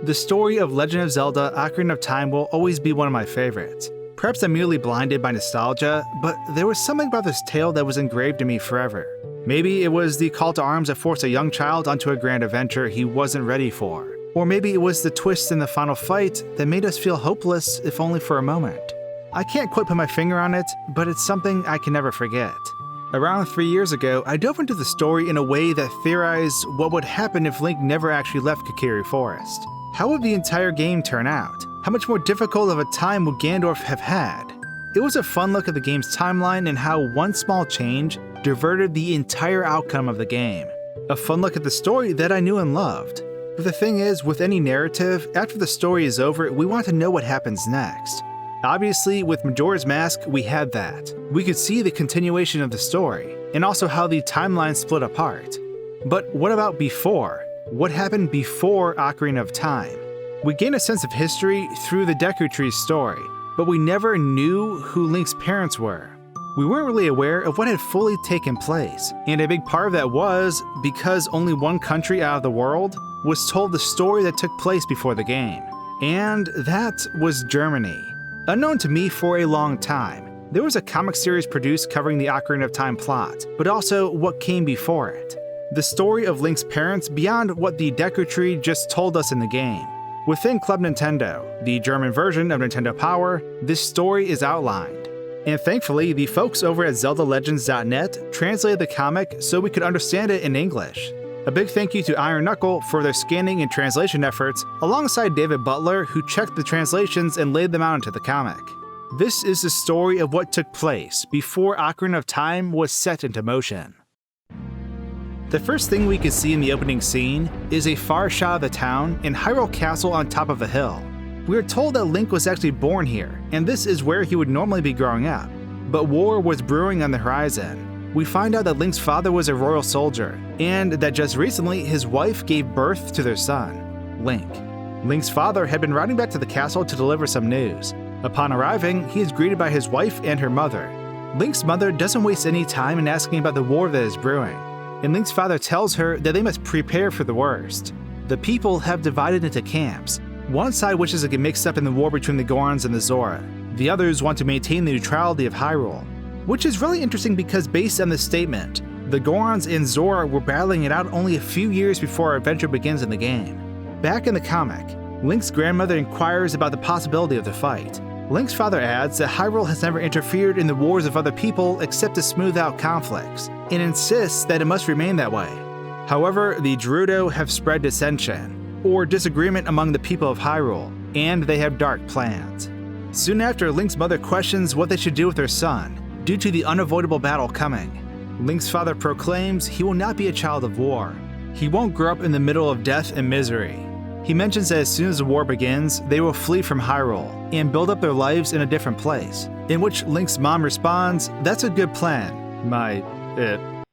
The story of Legend of Zelda: Ocarina of Time will always be one of my favorites. Perhaps I'm merely blinded by nostalgia, but there was something about this tale that was engraved in me forever. Maybe it was the call to arms that forced a young child onto a grand adventure he wasn't ready for. Or maybe it was the twist in the final fight that made us feel hopeless, if only for a moment. I can't quite put my finger on it, but it's something I can never forget. Around 3 years ago, I dove into the story in a way that theorized what would happen if Link never actually left Kokiri Forest. How would the entire game turn out? How much more difficult of a time would Ganondorf have had? It was a fun look at the game's timeline and how one small change diverted the entire outcome of the game. A fun look at the story that I knew and loved. But the thing is, with any narrative, after the story is over, we want to know what happens next. Obviously, with Majora's Mask, we had that. We could see the continuation of the story, and also how the timeline split apart. But what about before? What happened before Ocarina of Time? We gain a sense of history through the Deku Tree's story, but we never knew who Link's parents were. We weren't really aware of what had fully taken place, and a big part of that was because only one country out of the world was told the story that took place before the game, and that was Germany. Unknown to me for a long time, there was a comic series produced covering the Ocarina of Time plot, but also what came before it. The story of Link's parents beyond what the Deku Tree just told us in the game. Within Club Nintendo, the German version of Nintendo Power, this story is outlined. And thankfully, the folks over at ZeldaLegends.net translated the comic so we could understand it in English. A big thank you to Iron Knuckle for their scanning and translation efforts, alongside David Butler, who checked the translations and laid them out into the comic. This is the story of what took place before Ocarina of Time was set into motion. The first thing we can see in the opening scene is a far shot of the town and Hyrule Castle on top of a hill. We are told that Link was actually born here, and this is where he would normally be growing up. But war was brewing on the horizon. We find out that Link's father was a royal soldier, and that just recently his wife gave birth to their son, Link. Link's father had been riding back to the castle to deliver some news. Upon arriving, he is greeted by his wife and her mother. Link's mother doesn't waste any time in asking about the war that is brewing, and Link's father tells her that they must prepare for the worst. The people have divided into camps. One side wishes to get mixed up in the war between the Gorons and the Zora. The others want to maintain the neutrality of Hyrule. Which is really interesting because based on this statement, the Gorons and Zora were battling it out only a few years before our adventure begins in the game. Back in the comic, Link's grandmother inquires about the possibility of the fight. Link's father adds that Hyrule has never interfered in the wars of other people except to smooth out conflicts, and insists that it must remain that way. However, the Gerudo have spread dissension, or disagreement among the people of Hyrule, and they have dark plans. Soon after, Link's mother questions what they should do with their son, due to the unavoidable battle coming. Link's father proclaims he will not be a child of war. He won't grow up in the middle of death and misery. He mentions that as soon as the war begins, they will flee from Hyrule and build up their lives in a different place, in which Link's mom responds, "That's a good plan, my,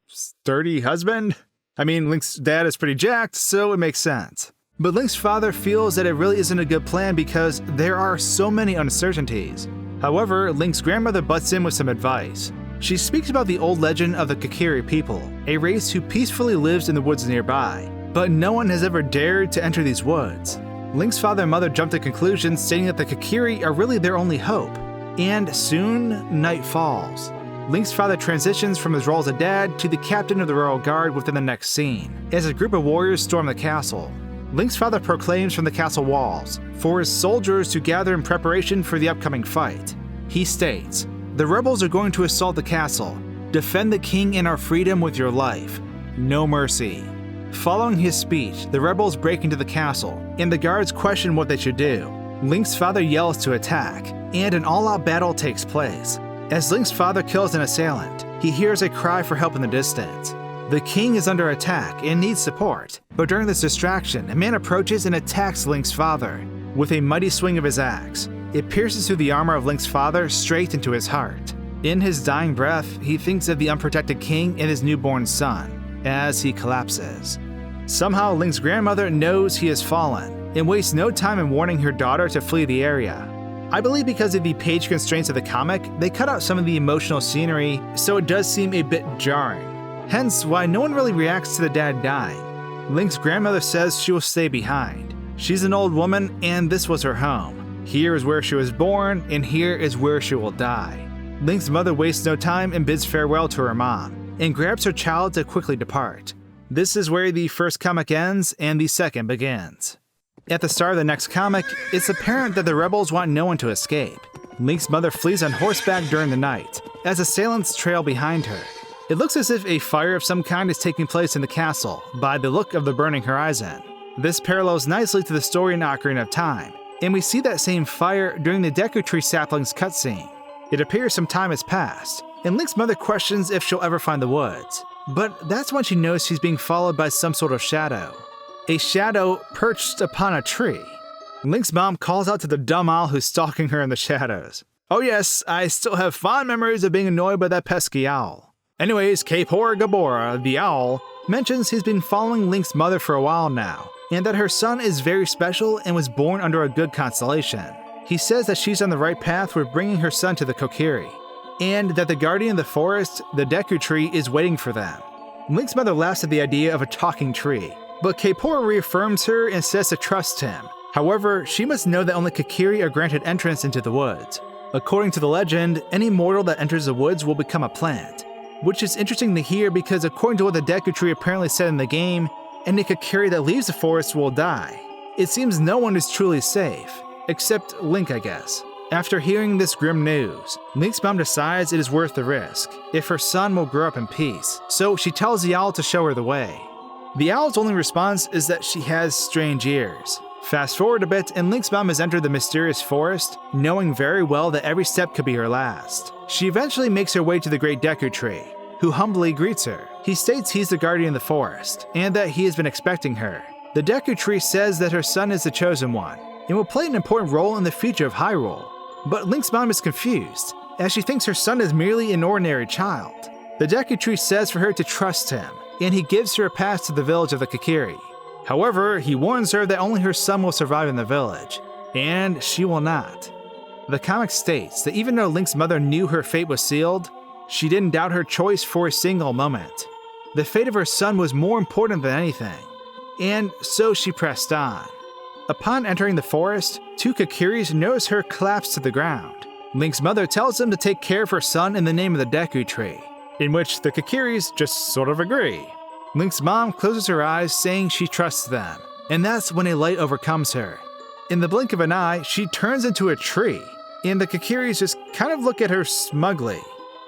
sturdy husband?" I mean, Link's dad is pretty jacked, so it makes sense. But Link's father feels that it really isn't a good plan because there are so many uncertainties. However, Link's grandmother butts in with some advice. She speaks about the old legend of the Kokiri people, a race who peacefully lives in the woods nearby, but no one has ever dared to enter these woods. Link's father and mother jump to conclusions stating that the Kokiri are really their only hope. And soon, night falls. Link's father transitions from his role as a dad to the captain of the Royal Guard within the next scene, as a group of warriors storm the castle. Link's father proclaims from the castle walls for his soldiers to gather in preparation for the upcoming fight. He states, "The rebels are going to assault the castle. Defend the king and our freedom with your life. No mercy." Following his speech, the rebels break into the castle, and the guards question what they should do. Link's father yells to attack, and an all-out battle takes place. As Link's father kills an assailant, he hears a cry for help in the distance. The king is under attack and needs support, but during this distraction, a man approaches and attacks Link's father. With a mighty swing of his axe, it pierces through the armor of Link's father straight into his heart. In his dying breath, he thinks of the unprotected king and his newborn son, as he collapses. Somehow, Link's grandmother knows he has fallen, and wastes no time in warning her daughter to flee the area. I believe because of the page constraints of the comic, they cut out some of the emotional scenery, so it does seem a bit jarring. Hence why no one really reacts to the dad dying. Link's grandmother says she will stay behind. She's an old woman, and this was her home. Here is where she was born, and here is where she will die. Link's mother wastes no time and bids farewell to her mom, and grabs her child to quickly depart. This is where the first comic ends and the second begins. At the start of the next comic, it's apparent that the rebels want no one to escape. Link's mother flees on horseback during the night, as assailants trail behind her. It looks as if a fire of some kind is taking place in the castle, by the look of the burning horizon. This parallels nicely to the story in Ocarina of Time, and we see that same fire during the Deku Tree saplings cutscene. It appears some time has passed, and Link's mother questions if she'll ever find the woods. But that's when she knows she's being followed by some sort of shadow. A shadow perched upon a tree. Link's mom calls out to the dumb owl who's stalking her in the shadows. Oh yes, I still have fond memories of being annoyed by that pesky owl. Anyways, Kapor Gabora, the owl, mentions he's been following Link's mother for a while now, and that her son is very special and was born under a good constellation. He says that she's on the right path with bringing her son to the Kokiri, and that the guardian of the forest, the Deku Tree, is waiting for them. Link's mother laughs at the idea of a talking tree, but Kapor reaffirms her and says to trust him. However, she must know that only Kokiri are granted entrance into the woods. According to the legend, any mortal that enters the woods will become a plant, which is interesting to hear because according to what the Deku Tree apparently said in the game, any Kokiri that leaves the forest will die. It seems no one is truly safe, except Link, I guess. After hearing this grim news, Link's mom decides it is worth the risk, if her son will grow up in peace, so she tells the owl to show her the way. The owl's only response is that she has strange ears. Fast forward a bit, and Link's mom has entered the mysterious forest, knowing very well that every step could be her last. She eventually makes her way to the Great Deku Tree, who humbly greets her. He states he's the guardian of the forest, and that he has been expecting her. The Deku Tree says that her son is the chosen one, and will play an important role in the future of Hyrule. But Link's mom is confused, as she thinks her son is merely an ordinary child. The Deku Tree says for her to trust him, and he gives her a pass to the village of the Kokiri. However, he warns her that only her son will survive in the village, and she will not. The comic states that even though Link's mother knew her fate was sealed, she didn't doubt her choice for a single moment. The fate of her son was more important than anything, and so she pressed on. Upon entering the forest, two Kokiris notice her collapse to the ground. Link's mother tells them to take care of her son in the name of the Deku Tree, in which the Kokiris just sort of agree. Link's mom closes her eyes, saying she trusts them, and that's when a light overcomes her. In the blink of an eye, she turns into a tree, and the Kokiris just kind of look at her smugly,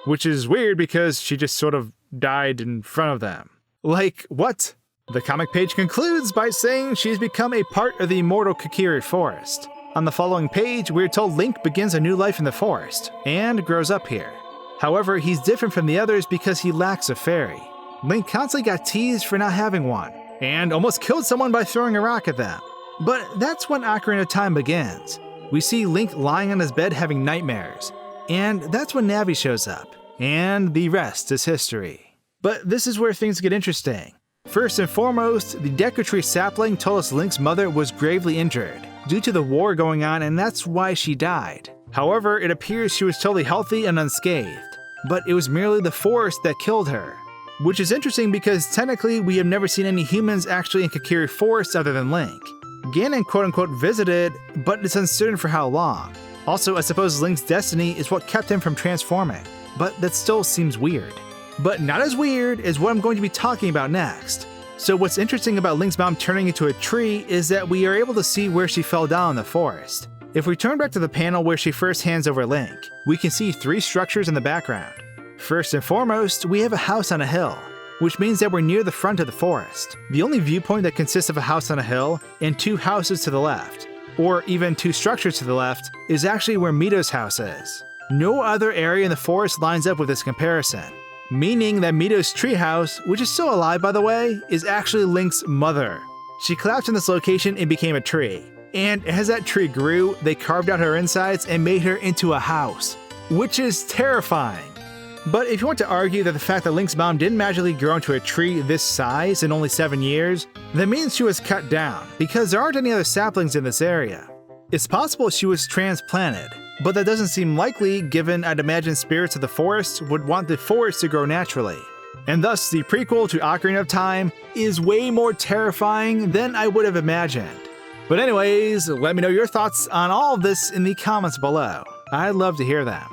which is weird because she just sort of died in front of them. Like, what? The comic page concludes by saying she's become a part of the immortal Kokiri forest. On the following page, we're told Link begins a new life in the forest, and grows up here. However, he's different from the others because he lacks a fairy. Link constantly got teased for not having one, and almost killed someone by throwing a rock at them. But that's when Ocarina of Time begins. We see Link lying on his bed having nightmares, and that's when Navi shows up, and the rest is history. But this is where things get interesting. First and foremost, the Deku Tree sapling told us Link's mother was gravely injured due to the war going on, and that's why she died. However, it appears she was totally healthy and unscathed, but it was merely the forest that killed her. Which is interesting because technically we have never seen any humans actually in Kokiri Forest other than Link. Ganon quote-unquote visited, but it's uncertain for how long. Also, I suppose Link's destiny is what kept him from transforming, but that still seems weird. But not as weird as what I'm going to be talking about next. So what's interesting about Link's mom turning into a tree is that we are able to see where she fell down in the forest. If we turn back to the panel where she first hands over Link, we can see three structures in the background. First and foremost, we have a house on a hill, which means that we're near the front of the forest. The only viewpoint that consists of a house on a hill and two houses to the left, or even two structures to the left, is actually where Mito's house is. No other area in the forest lines up with this comparison, meaning that Mito's treehouse, which is still alive by the way, is actually Link's mother. She collapsed in this location and became a tree, and as that tree grew, they carved out her insides and made her into a house, which is terrifying. But if you want to argue that the fact that Link's mom didn't magically grow into a tree this size in only 7 years, that means she was cut down, because there aren't any other saplings in this area. It's possible she was transplanted, but that doesn't seem likely given I'd imagine spirits of the forest would want the forest to grow naturally. And thus the prequel to Ocarina of Time is way more terrifying than I would have imagined. But anyways, let me know your thoughts on all of this in the comments below. I'd love to hear them.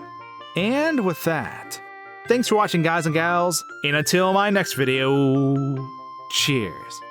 And with that, thanks for watching, guys and gals, and until my next video, cheers.